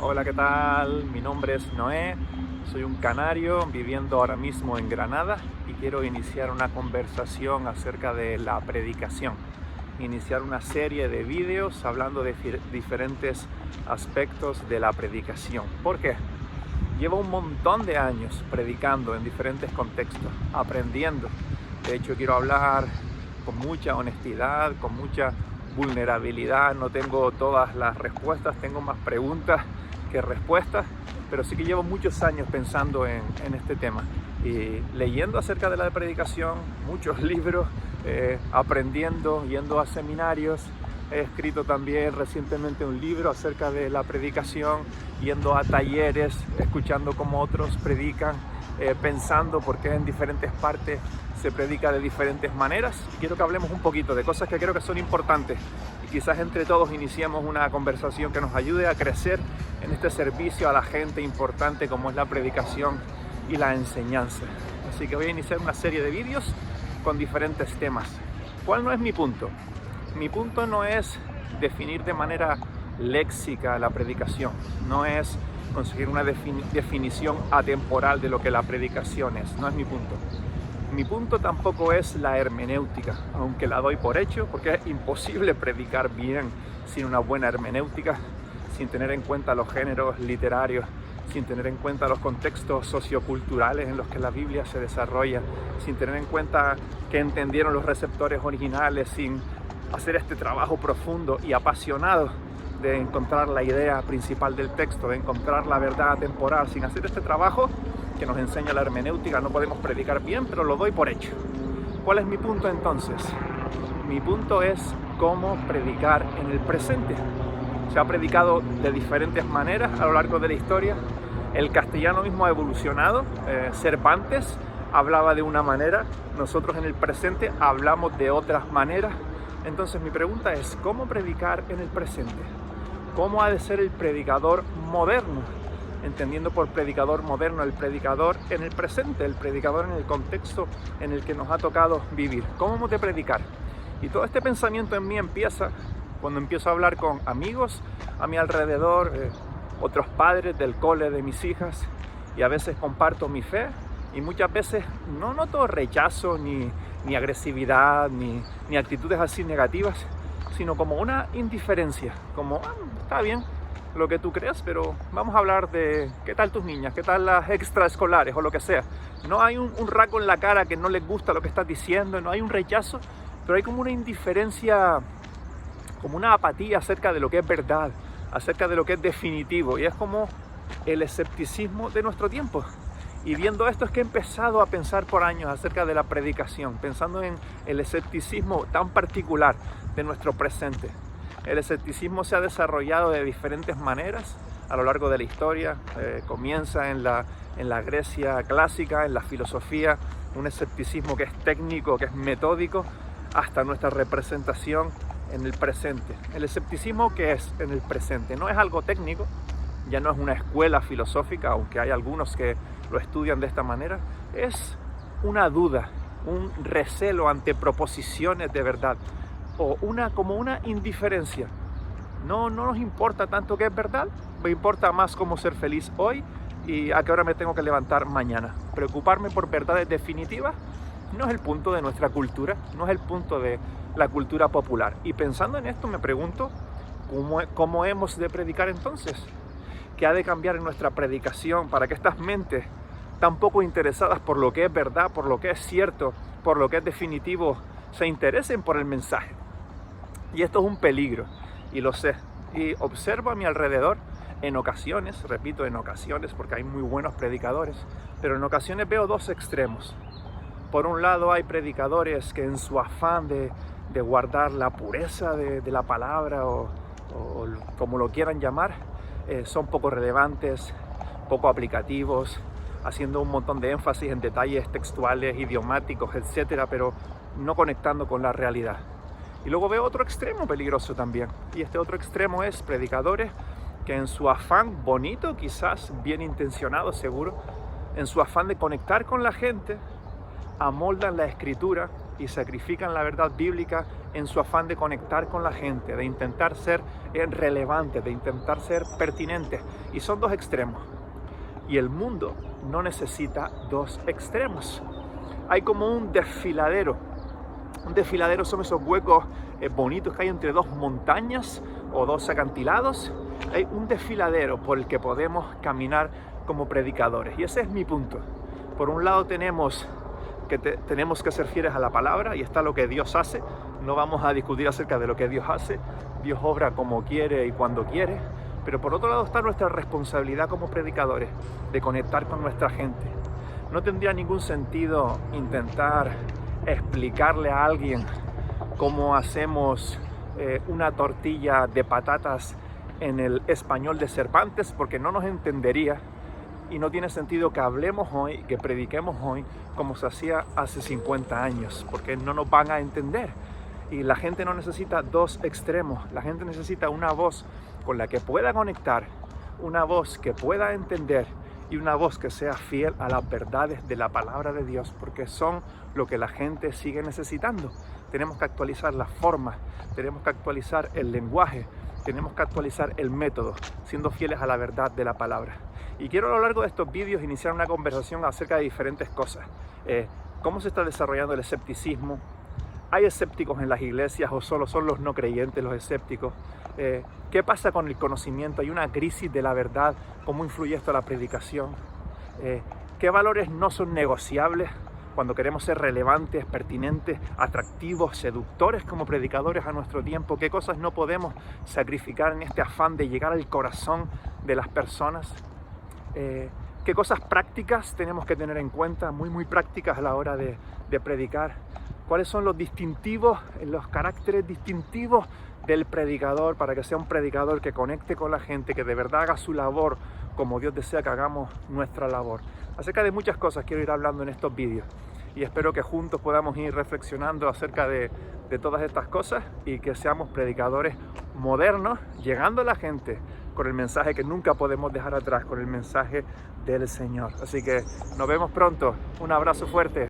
Hola, ¿qué tal? Mi nombre es Noé, soy un canario viviendo ahora mismo en Granada y quiero iniciar una conversación acerca de la predicación. Iniciar una serie de vídeos hablando de diferentes aspectos de la predicación. ¿Por qué? Llevo un montón de años predicando en diferentes contextos, aprendiendo. De hecho, quiero hablar con mucha honestidad, con mucha vulnerabilidad. No tengo todas las respuestas, tengo más preguntas que respuestas, pero sí que llevo muchos años pensando en este tema y leyendo acerca de la predicación, muchos libros, aprendiendo, yendo a seminarios. He escrito también recientemente un libro acerca de la predicación, yendo a talleres, escuchando cómo otros predican, pensando por qué en diferentes partes se predica de diferentes maneras. Y quiero que hablemos un poquito de cosas que creo que son importantes y quizás entre todos iniciemos una conversación que nos ayude a crecer en este servicio a la gente importante como es la predicación y la enseñanza. Así que voy a iniciar una serie de vídeos con diferentes temas. ¿Cuál no es mi punto? Mi punto no es definir de manera léxica la predicación, no es conseguir una definición atemporal de lo que la predicación es, no es mi punto. Mi punto tampoco es la hermenéutica, aunque la doy por hecho, porque es imposible predicar bien sin una buena hermenéutica, sin tener en cuenta los géneros literarios, sin tener en cuenta los contextos socioculturales en los que la Biblia se desarrolla, sin tener en cuenta que entendieron los receptores originales, sin hacer este trabajo profundo y apasionado de encontrar la idea principal del texto, de encontrar la verdad temporal. Sin hacer este trabajo que nos enseña la hermenéutica no podemos predicar bien, pero lo doy por hecho. ¿Cuál es mi punto entonces? Mi punto es cómo predicar en el presente. Se ha predicado de diferentes maneras a lo largo de la historia. El castellano mismo ha evolucionado. Cervantes hablaba de una manera, nosotros en el presente hablamos de otras maneras. Entonces mi pregunta es, ¿cómo predicar en el presente? ¿Cómo ha de ser el predicador moderno? Entendiendo por predicador moderno el predicador en el presente, el predicador en el contexto en el que nos ha tocado vivir. ¿Cómo hemos de predicar? Y todo este pensamiento en mí empieza cuando empiezo a hablar con amigos a mi alrededor, otros padres del cole de mis hijas, y a veces comparto mi fe y muchas veces no noto rechazo ni agresividad, ni actitudes así negativas, sino como una indiferencia, como, está bien lo que tú creas, pero vamos a hablar de qué tal tus niñas, qué tal las extraescolares o lo que sea. No hay un rasgo en la cara que no les gusta lo que estás diciendo, no hay un rechazo, pero hay como una indiferencia, como una apatía acerca de lo que es verdad, acerca de lo que es definitivo, y es como el escepticismo de nuestro tiempo. Y viendo esto es que he empezado a pensar por años acerca de la predicación, pensando en el escepticismo tan particular de nuestro presente. El escepticismo se ha desarrollado de diferentes maneras a lo largo de la historia. Comienza en la Grecia clásica, en la filosofía, un escepticismo que es técnico, que es metódico, hasta nuestra representación en el presente. El escepticismo que es en el presente no es algo técnico, ya no es una escuela filosófica, aunque hay algunos que lo estudian de esta manera, es una duda, un recelo ante proposiciones de verdad, o como una indiferencia. No nos importa tanto qué es verdad, me importa más cómo ser feliz hoy y a qué hora me tengo que levantar mañana. Preocuparme por verdades definitivas no es el punto de nuestra cultura, no es el punto de la cultura popular. Y pensando en esto me pregunto, ¿cómo hemos de predicar entonces? ¿Qué ha de cambiar en nuestra predicación para que estas mentes tan poco interesadas por lo que es verdad, por lo que es cierto, por lo que es definitivo, se interesen por el mensaje? Y esto es un peligro, y lo sé. Y observo a mi alrededor en ocasiones, repito, en ocasiones, porque hay muy buenos predicadores, pero en ocasiones veo dos extremos. Por un lado hay predicadores que en su afán de guardar la pureza de la palabra o como lo quieran llamar, son poco relevantes, poco aplicativos, haciendo un montón de énfasis en detalles textuales, idiomáticos, etcétera, pero no conectando con la realidad. Y luego veo otro extremo peligroso también, y este otro extremo es predicadores que en su afán bonito, quizás bien intencionado seguro, en su afán de conectar con la gente, amoldan la escritura y sacrifican la verdad bíblica en su afán de conectar con la gente, de intentar ser relevantes, de intentar ser pertinentes. Y son dos extremos. Y el mundo no necesita dos extremos. Hay como un desfiladero. Un desfiladero son esos huecos bonitos que hay entre dos montañas o dos acantilados. Hay un desfiladero por el que podemos caminar como predicadores. Y ese es mi punto. Por un lado tenemos que ser fieles a la palabra, y está lo que Dios hace. No vamos a discutir acerca de lo que Dios hace. Dios obra como quiere y cuando quiere. Pero por otro lado está nuestra responsabilidad como predicadores de conectar con nuestra gente. No tendría ningún sentido intentar explicarle a alguien cómo hacemos una tortilla de patatas en el español de Cervantes, porque no nos entendería. Y no tiene sentido que hablemos hoy, que prediquemos hoy como se hacía hace 50 años, porque no nos van a entender. Y la gente no necesita dos extremos. La gente necesita una voz con la que pueda conectar, una voz que pueda entender y una voz que sea fiel a las verdades de la palabra de Dios, porque son lo que la gente sigue necesitando. Tenemos que actualizar las formas, tenemos que actualizar el lenguaje, tenemos que actualizar el método, siendo fieles a la verdad de la palabra. Y quiero a lo largo de estos vídeos iniciar una conversación acerca de diferentes cosas. ¿Cómo se está desarrollando el escepticismo? ¿Hay escépticos en las iglesias o solo son los no creyentes los escépticos? ¿Qué pasa con el conocimiento? ¿Hay una crisis de la verdad? ¿Cómo influye esto a la predicación? ¿Qué valores no son negociables cuando queremos ser relevantes, pertinentes, atractivos, seductores como predicadores a nuestro tiempo? ¿Qué cosas no podemos sacrificar en este afán de llegar al corazón de las personas? ¿Qué cosas prácticas tenemos que tener en cuenta, muy prácticas a la hora de predicar? ¿Cuáles son los distintivos, los caracteres distintivos del predicador para que sea un predicador que conecte con la gente, que de verdad haga su labor como Dios desea que hagamos nuestra labor? Acerca de muchas cosas quiero ir hablando en estos vídeos y espero que juntos podamos ir reflexionando acerca de todas estas cosas y que seamos predicadores modernos, llegando a la gente con el mensaje que nunca podemos dejar atrás, con el mensaje del Señor. Así que nos vemos pronto. Un abrazo fuerte.